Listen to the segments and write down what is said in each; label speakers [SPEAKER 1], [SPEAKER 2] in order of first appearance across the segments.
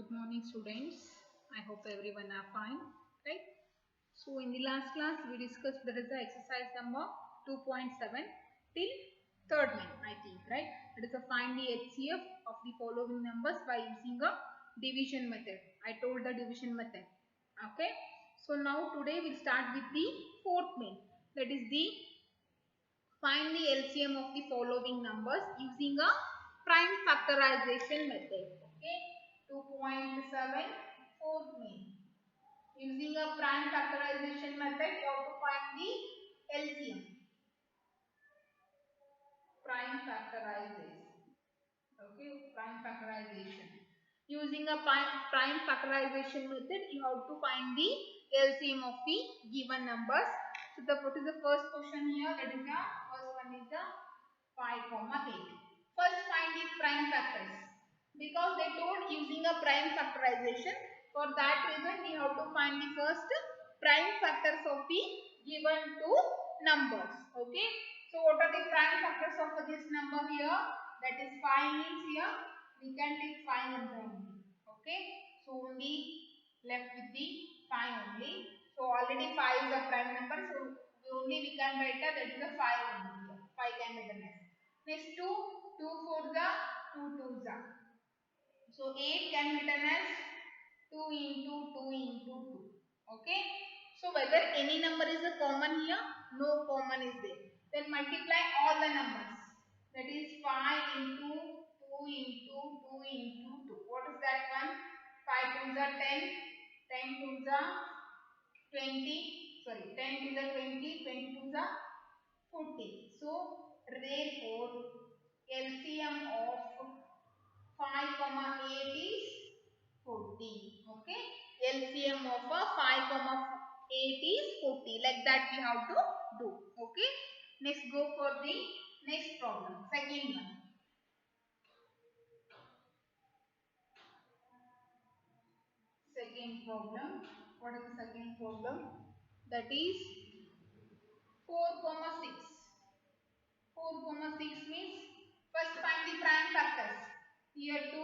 [SPEAKER 1] Good morning, students. I hope everyone are fine, right? So in the last class we discussed that is the exercise number 2.7 till third line, I think, right? It is a find the HCF of the following numbers by using a division method. I told the division method. Okay. So now today we'll start with the fourth main. That is the find the LCM of the following numbers using a prime factorization method. Okay. 2.7 fourth main. Using a prime factorization method, you have to find the LCM. Prime factorization. Okay, prime factorization. Using a prime factorization method, you have to find the LCM of the given numbers. So what is the first question here? That is the first one is the 5, 8. First find the prime factors. Because they told using a prime factorization, for that reason we have to find the first prime factors of the given two numbers. Okay. So what are the prime factors of this number here? That is 5 means here we can take 5 only. Okay. So only left with the 5 only. So already 5 is a prime number. So only we can write that is a 5 only here. 5 can be the next. Next 2, 2 4 the 2 2 the. So 8 can be written as 2 into 2 into 2. Okay. So whether any number is a common here, no common is there. Then multiply all the numbers. That is 5 into 2 into 2 into 2. What is that one? 5 to the 10, 10 to the 20, sorry, 10 to the 20, 20 to the 40. So therefore LCM of 5, 8 is 40. Okay. LCM of a 5, 8 is 40. Like that we have to do. Okay. Next go for the next problem. Second one. Second problem. What is the second problem? That is 4, 6. 4, 6 means first find the prime factors. Here 2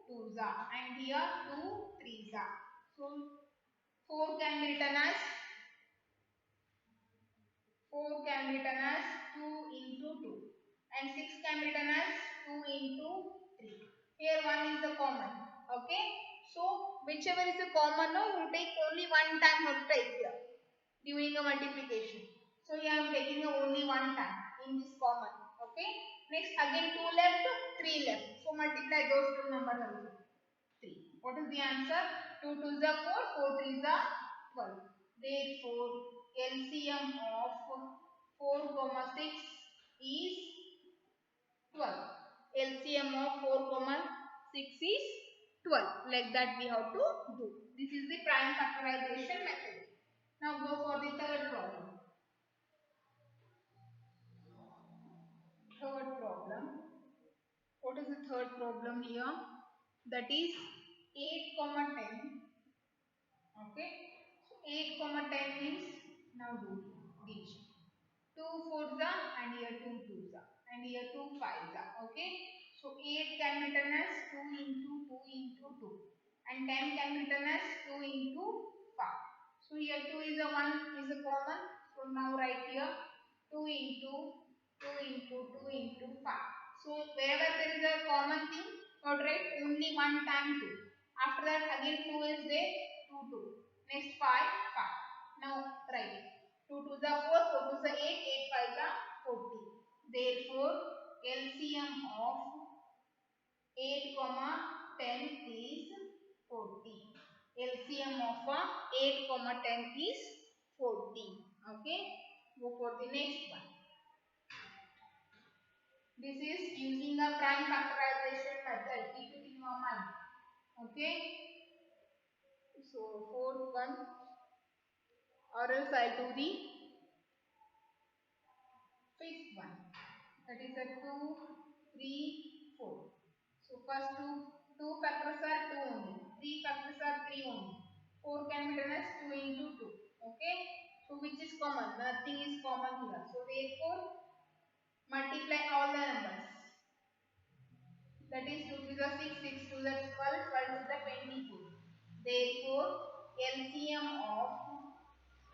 [SPEAKER 1] 2s are and here 2 3s are. So 4 can be written as 4 can be written as 2 into 2 and 6 can be written as 2 into 3. Here 1 is the common. Okay. So whichever is the common now you take only one time you take here during a multiplication. So here I am taking only one time in this common. Okay. Next again 2 left, 3 left. So multiply those two numbers also. 3. What is the answer? 2 2 is 4, 4 3 is 12. Therefore, LCM of 4, 6 is 12. LCM of 4, 6 is 12. Like that we have to do. This is the prime factorization method. Now go for the third problem. Third problem. What is the third problem here? That is 8, 10. Okay. So 8, 10 means now do division. 2 4s are and here 2 2s are and here 2 5s are. Okay. So 8 can be written as 2 into 2 into 2 and 10 can be written as 2 into 5. So here 2 is a 1 is a common. So now write here 2 into 2 into 2 into 5. So wherever there is a common thing, not write only one time 2. After that again 2 is there, 2 2. Next 5 5. Now write 2 to the 4, 4 to the 8, 8 5 the 40. Therefore LCM of 8, 10 is 40. LCM of 8, 10 is 40. Okay. Go for the next one. This is using a prime factorization method. Keep it in your mind. Okay. So fourth one, or else I'll do the fifth one. That is a 2, 3, 4. So first two factors are 2 only. 3 factors are 3 only. 4 can be done as 2 into 2. Okay. So which is common? Nothing is common here. So therefore multiply all the numbers. That is 2 to the 6, 6 to the 12, 12 to the 24. Therefore, LCM of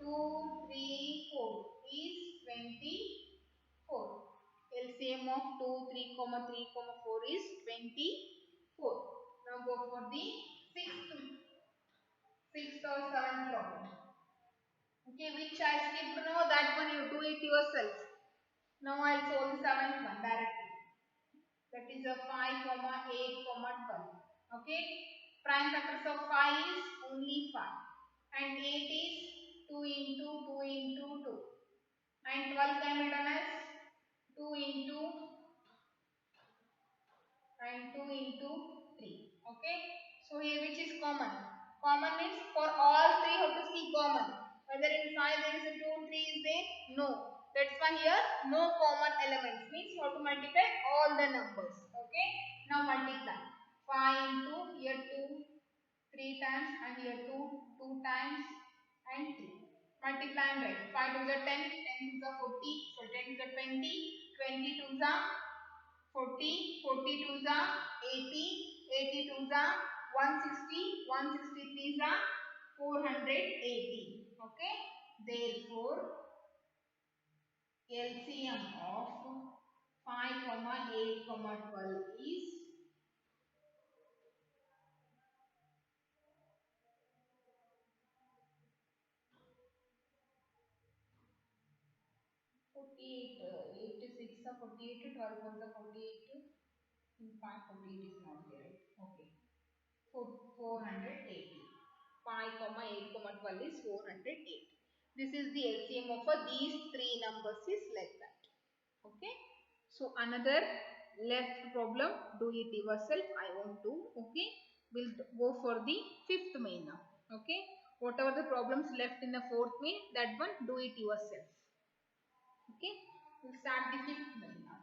[SPEAKER 1] 2, 3, 4 is 24. LCM of 2, 3, 3, 4 is 24. Now go for the sixth or seventh problem. Okay, which I skipped now, that one you do it yourself. Now I'll solve the seventh one directly. That is a 5, 8, 12. Okay, prime factors of 5 is only 5 and 8 is 2 into 2 into 2 and 12 can be done as 2 into and 2 into 3. Okay, so here which is common? Common means for all three have to see common. Whether in 5 there is a 2, 3 is there? No. That's why here no common elements means you have to multiply all the numbers. Okay, now multiply 5 into here 2 3 times and here 2 2 times and 3. Multiply and write 5 to the 10, 10 to the 40, so 10 to the 20, 20 to the 40, 40 to the 80, 80 to the 160, 163 the 480. Okay, therefore LCM of 5, 8, 12 is 48, 8 to 6 are 48, 12 was the 48, in 5 48 is not there. Okay, 480. 5, 8, 12 is 480. This is the LCM of these three numbers is like that. Okay, so another left problem, do it yourself. I won't do. Okay, we'll go for the fifth main now. Okay, whatever the problems left in the fourth main, that one do it yourself. Okay, we'll start the fifth main now.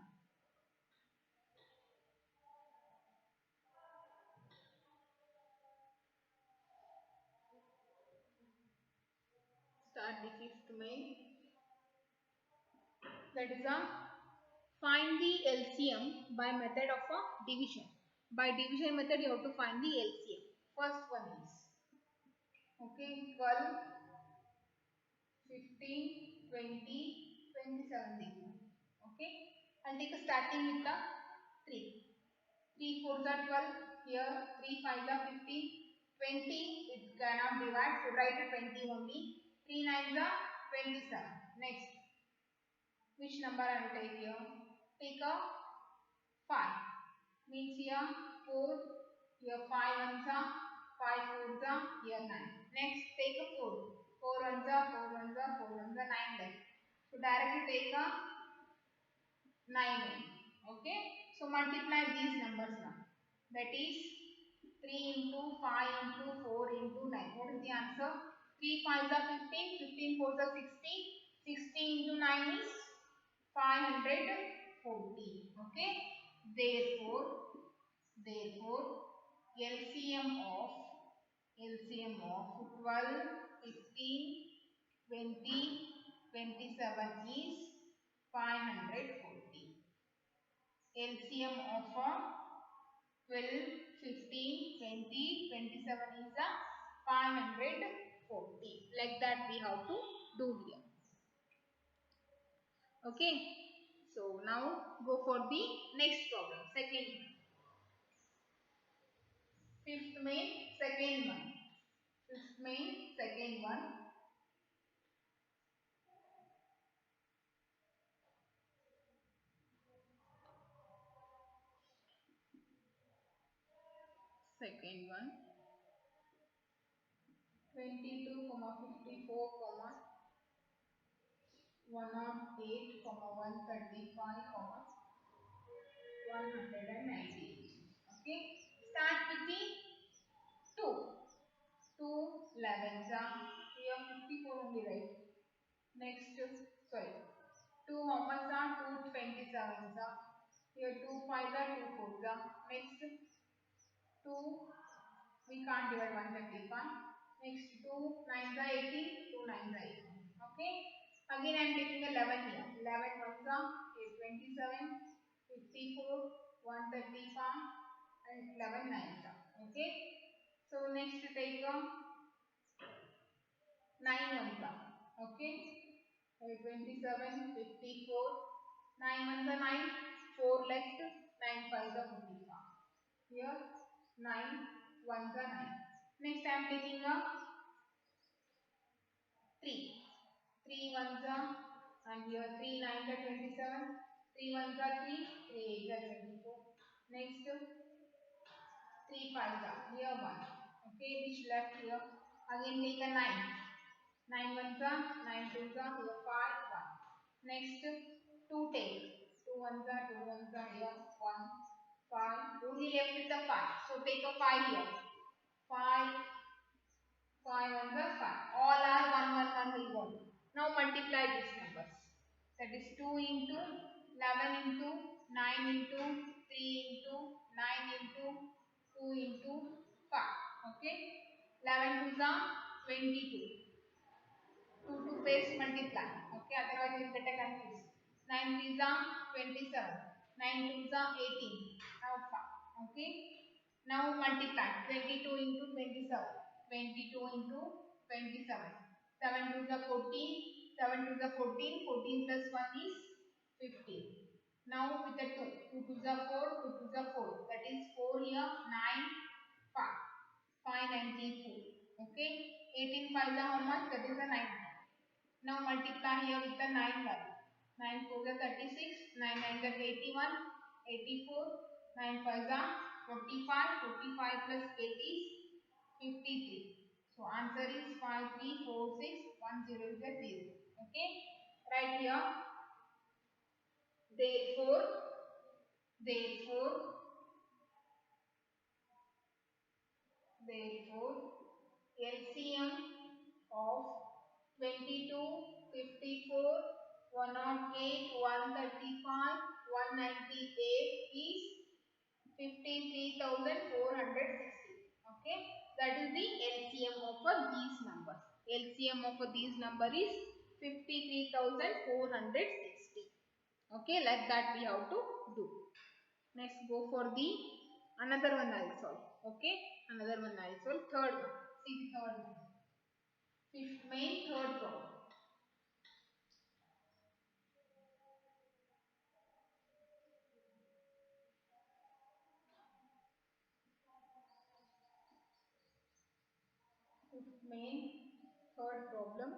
[SPEAKER 1] Start the fifth main. That is a find the LCM by method of a division. By division method you have to find the LCM. First one is okay 12, 15, 20, 27. Okay, I'll take a starting with the 3. 3 4s are 12. Here 3 5s are 15. 20 it cannot divide, so write it 20 only. 3 9s are 27. Next, which number I will take here? Take a 5. Means here 4, here 5 ones are, 5 fours are, here 9. Next take a 4. 4 ones are, 4 ones are, 4 ones are, 9 left. So directly take a 9 only. Okay. So multiply these numbers now. That is 3 into 5 into 4 into 9. What is the answer? 3 5s are 15, 15 4s are 60, 60 into 9 is 540. Okay. Therefore LCM of 12, 15, 20, 27 is 540. LCM of 12, 15, 20, 27 is a 540. Like that we have to do here. Okay. So now go for the next problem. Second one. Fifth main, second one. Fifth main, second one. Second one. 22, 54, 108, 135, 198. Okay. Start with the 2. 2 11s are here 54 only, right? Next, sorry. 2 how much are 2 27s are here 2 5s are 2 4s are. Next 2 we can't divide 135. Next 2 9s are 18, 2 9s are 18. Okay. Again I am taking 11 here. 11 ones are 27, 54, 135, and 11 nines are. Okay. So next take 9 ones are. Okay. 27, 54, 9 ones are 9, 4 left, 9 fives are 55. Here 9 ones are 9. Next I am taking a 3. 3 ones are, and here 3 nines are 27, 3 ones are 3, 3 eights are 24. Next 3 fives are, here 1. Okay, which left here? Again take a 9. 9 ones are, 9 twos are, here 5, 1. Next 2 take. 2 ones are, 2 ones are, here 1, 5. Only left with the 5. So take a 5 here. 5, 5 ones are 5. All are 1, 1, 1 will go. Now multiply these numbers. That is 2 into 11 into 9 into 3 into 9 into 2 into 5. Okay. 11 twos are 22. 2 to base multiply. Okay. Otherwise you will get a confused. 9 threes are 27. 9 twos are 18. Now 5. Okay. Now multiply 22 into 27. 22 into 27. 7 twos are 14. 7 twos are 14. 14 plus 1 is 15. Now with the 2. 2 twos are 4. 2 twos are 4. That is 4 here. 9, 5. 594. Okay. 18 fives are how much? That is a 90. Now multiply here with the 9 value. 9 4s are 36. 9 9s are 81. 84. 9 5s are 45. 45 plus 8 is 53. So answer is 534610 is the 0. Okay. Right here. Therefore, LCM of 22, 54, 108, 135, 198 is 53,460. Okay. That is the LCM of these numbers. LCM of these number is 53,460. Okay. Like that we have to do. Next go for the another one I will solve. Okay. Another one I will solve. Third one. See the third one. Fifth main third problem. Fifth main third problem.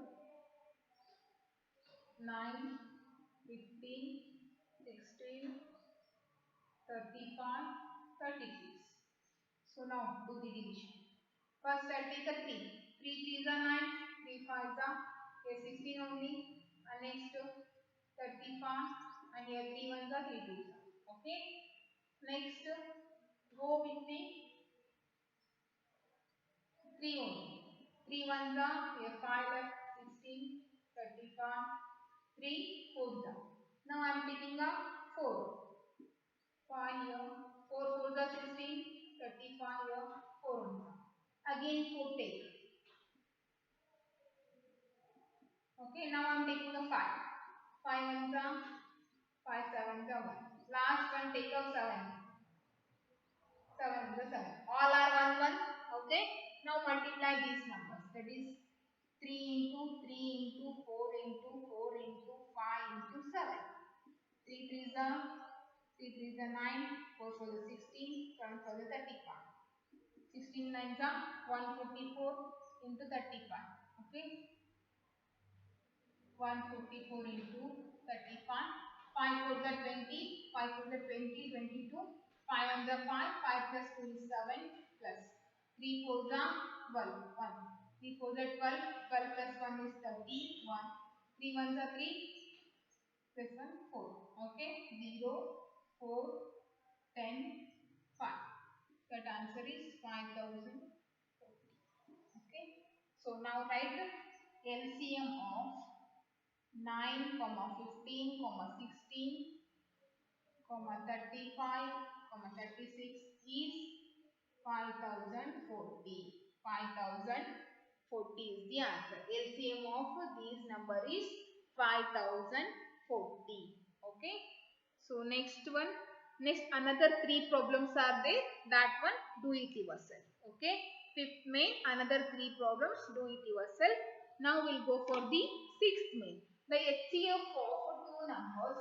[SPEAKER 1] 9, 15, 16, 35, 36. So now do the division. First I'll take a 3. 3 3s are 9, 3 5s are 16 only. And next 35 and here 3 1s are 3 2s are. Okay. Next go with the 3 only. 3 1s are here 5 left, 16, 35, 3 4s are. Now I am picking up 4. 5 here, 4 4s are 16, 35 here, 4 ones are. Again 4 take. Okay, now I am taking a 5. 5 ones are 5 7s are 1. Last one take up 7. 7 is a 7. All are 1 1. Okay. Now multiply these numbers. That is 3 into 3 into 4 into 4 into 5 into 7. 3 3s are 3 3s are 9. 4 4 is 16. 7 4 is 35. 16 9s are 154 into 35. Okay. 154 into 35. 5 4s are 20. 5 4s are 20. 22. 5 ones are 5. 5 plus 2 is 7 plus 3 4s are 12. 1. 3 4s are 12. 12 plus 1 is 31. 3 ones are 3. This one 4. Okay. 0, 4, 10, 5. That answer is 5,000. Okay. So now write LCM of 9, 15, 16, 35, 36 is 5040. 5040 is the answer. LCM of these number is 5040. Okay. So next one Next, another three problems are there. That one, do it yourself. Okay. Fifth main, another three problems, do it yourself. Now we'll go for the sixth main. The HCF of two numbers.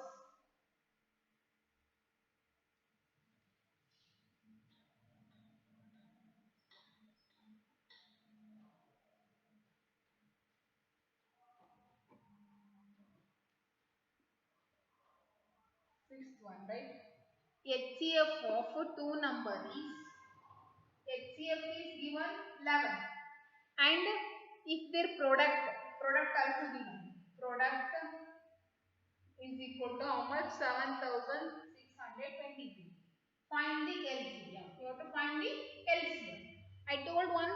[SPEAKER 1] Sixth one, right? HCF of two numbers is HCF is given 11, and if their product also given, product is equal to how much? 7623. Find the LCM. You have to find the LCM. I told one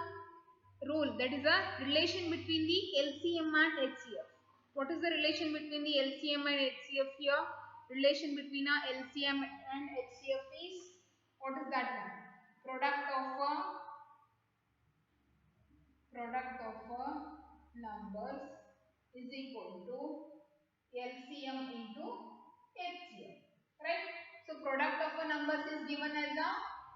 [SPEAKER 1] rule, that is a relation between the LCM and HCF. What is the relation between the LCM and HCF here? Relation between a LCM and HCF is, what is that one? Product of numbers is equal to LCM into HCF, right? So product of a numbers is given as a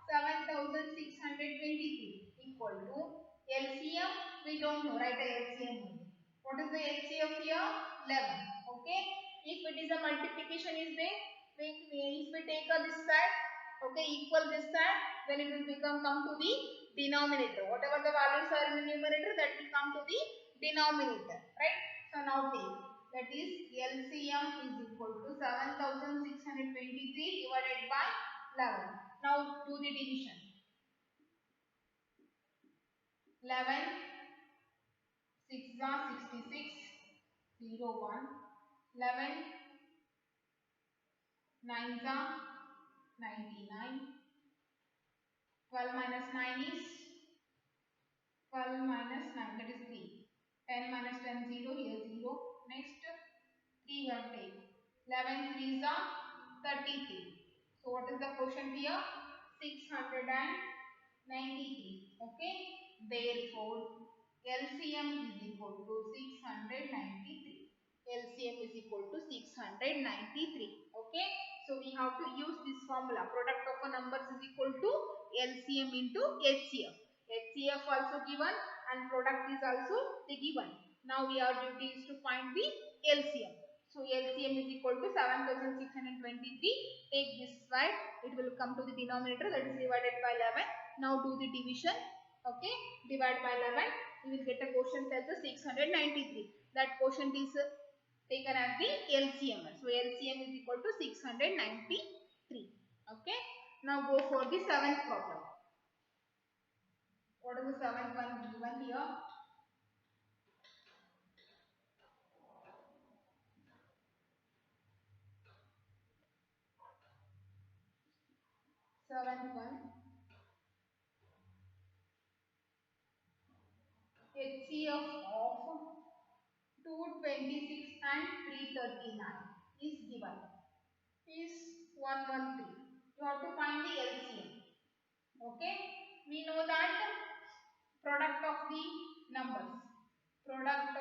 [SPEAKER 1] 7623 equal to LCM. We don't know, right? LCM only. What is the HCF here? 11. Okay. If it is a multiplication is there, if we take this side, okay, equal this side, then it will come to the denominator. Whatever the values are in the numerator, that will come to the denominator, right? So now take, that is LCM is equal to 7623 divided by 11. Now do the division. 11 6 are 66, 0 1. 11 9 are 99. 12 minus 9 is 12 minus 9, that is 3. 10 minus 10, 0, here 0. Next, 3 we have take. 11 3s are 33. So what is the quotient here? 693. Okay. Therefore, LCM is equal to 693. LCM is equal to 693. Okay. So we have to use this formula. Product of a numbers is equal to LCM into HCF. HCF also given and product is also the given. Now we are duty is to find the LCM. So LCM is equal to 7623. Take this side, it will come to the denominator, that is divided by 11. Now do the division. Okay, divide by 11. You will get a quotient as 693. That quotient is taken as the LCM. So LCM is equal to 693. Okay. Now go for the seventh problem. What is the seventh one given here? Seventh one, HCF of 226 and 339 is given. Is 113. You have to find the LCM. Okay. We know that product of the numbers. Product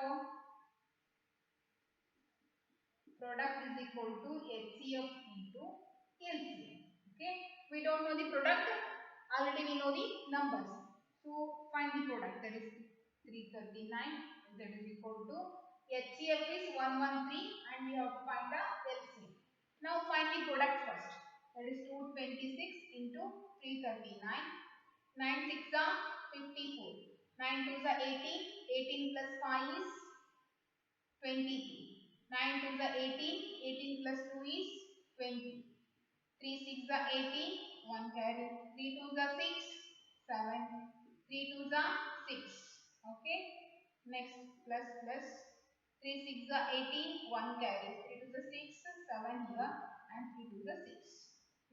[SPEAKER 1] is equal to HCF into LCM. Okay. We don't know the product. Already we know the numbers. So find the product. That is 339. That is equal to HCF is 113 and we have to find the LCM. Now find the product first. That is 226 into 339. 9 6 are 54. 9 2 are 18. 18 plus 5 is 23. 9 2 are 18. 18 plus 2 is 20. 3 6 are 18. 1 carry. 3 2 are 6. 7. 3 2 are 6. Okay. Next plus plus. 3 6 are 18. 1 carry. 3 2 are 6. 7 here and 3 2 are 6.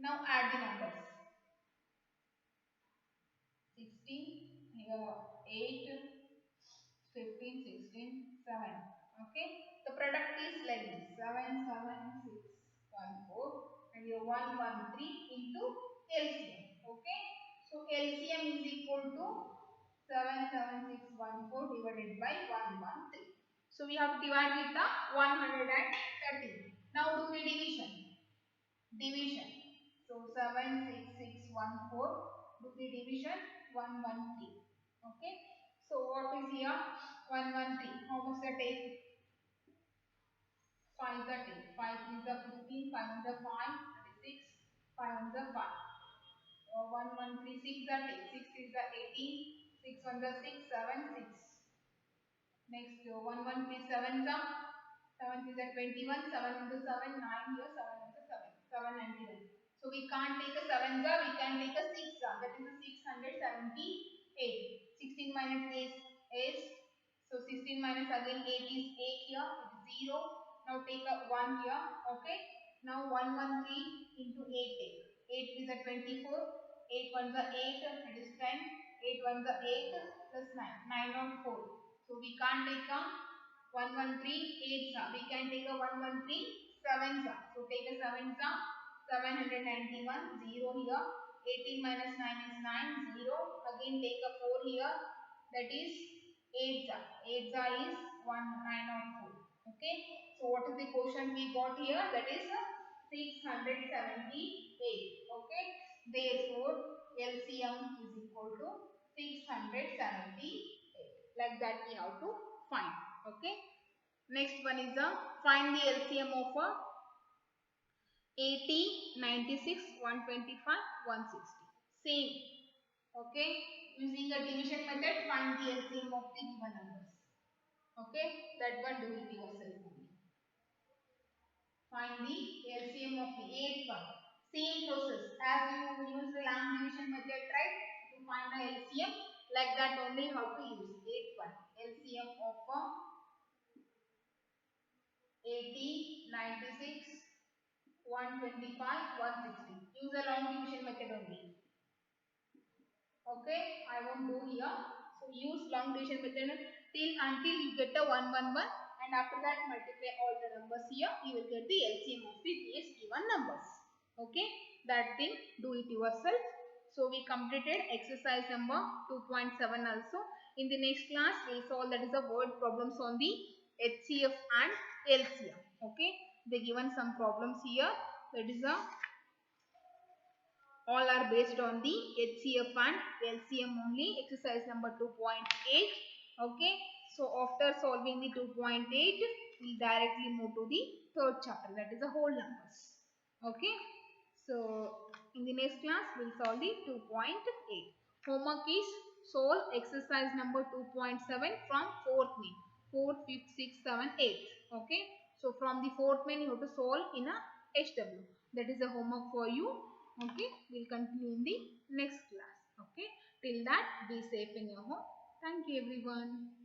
[SPEAKER 1] Now add the numbers. 16 here 8. 15, 16, 7. Okay. The product is like this. 7, 7, 6, 1, 4. And your 1, 1, 3 into LCM. Okay. So LCM is equal to 7, 7, 6, 1, 4 divided by 1, 1, 3. So we have to divide with the 130. Now do the division. So So 7, 6, 6, 1, 4. Do the division 1, 1, 3. Okay. So what is here? 1, 1, 3. How much that take? 5 the take. 5 is the 15. 5 is the 5. 36. 5 is the 5. 1, 1, 3, 6 the take. 6 is the 18. 6 on the 6, 7, 6. Next 1, 1, 3, 7 the 7 is the 21. 7 into 7, 9 here. 7 into 7. 791. So we can't take a 7 the, we can take a 6 the. That is a 678. 16 minus 8 is, so 16 minus again 8 is 8 here. It is 0. Now take a 1 here. Okay. Now 113 into 8 take. 8 is a 24. 8 ones are 8. That is 10. 8 ones are 8 plus 9. 9 on 4. So we can't take a 113 8 we can take a 113 7 so take a 7 791 0 here. 18 minus 9 is 9 0. Again take a 4 here. That is 8 8 is 1904. Okay. So what is the quotient we got here? That is 678. Okay. Therefore LCM is equal to 678. Like that we have to find. Okay. Next one is the find the LCM of a 80, 96, 125, 160. Same. Okay. Using a division method, find the LCM of the given numbers. Okay. That one do it yourself only. Find the LCM of the 8th one. Same process as you use the long division method, right? To find the LCM, like that only how to use 8th one. LCM of a 80, 96, 125, 160. Use a long division method only. Okay, I won't do here. So use long division method until you get a 111, and after that multiply all the numbers here. You will get the LCM of these given numbers. Okay, that thing do it yourself. So we completed exercise number 2.7 also. In the next class we will solve, that is the word problems on the HCF and LCM. Okay, they given some problems here. That is a all are based on the HCF and LCM only. Exercise number 2.8. Okay. So after solving the 2.8, we directly move to the third chapter, that is the whole numbers. Okay. So in the next class, we will solve the 2.8. Homework is solve exercise number 2.7 from 4th main. 4th, 5th, 6th, 7th, 8th. Okay. So from the 4th main, you have to solve in a HW. That is the homework for you. Okay, we'll continue in the next class. Okay, till that, be safe in your home. Thank you everyone.